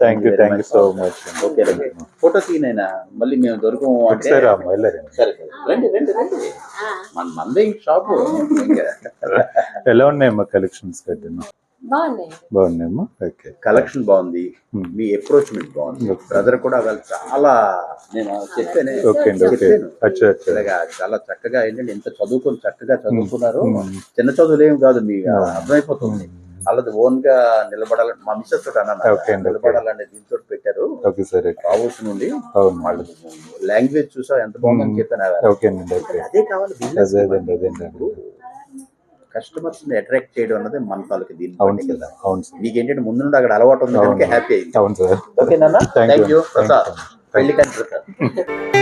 Thank you so much. Okay రండి, photo తీనైనా మళ్ళీ మేము దొరకము అంటే. సరే అమ్మ వెళ్ళారండి. సరే సరే రండి రండి రండి, మందే షాపు. ఎలా ఉన్నాయమ్మా కలెక్షన్స్ కట్టినా? బాగున్నాయమ్మా. ఓకే, కలెక్షన్ బాగుంది, మీ అప్రోచ్మెంట్ బాగుంది. బ్రదర్ కూడా వాళ్ళు చాలా, నేను చెప్పాను ఇలాగా చాలా చక్కగా ఏంటంటే ఎంత చదువుకొని చక్కగా చదువుకున్నారు. చిన్న చదువులు ఏమి కాదు, మీకు అర్థమైపోతుంది. వాళ్ళది ఓన్ గా నిలబడాలని మా మిస్సెస్ తోటి అన్నాను, నిలబడాలనే దీంతో పెట్టారు. రావోస్ నుండి వాళ్ళు లాంగ్వేజ్ చూసా ఎంత బాగుందని చెప్పాను. అదే కావాలి, కస్టమర్స్ ని అట్రాక్ట్ చేయడం అన్నది మన తాలూకు దీని. మీకు ఏంటంటే ముందు నుండి అక్కడ అలవాటు ఉంది కనుక హ్యాపీ అయింది. ఓకే నాన్న, థ్యాంక్ యూ. పెళ్లి కంటే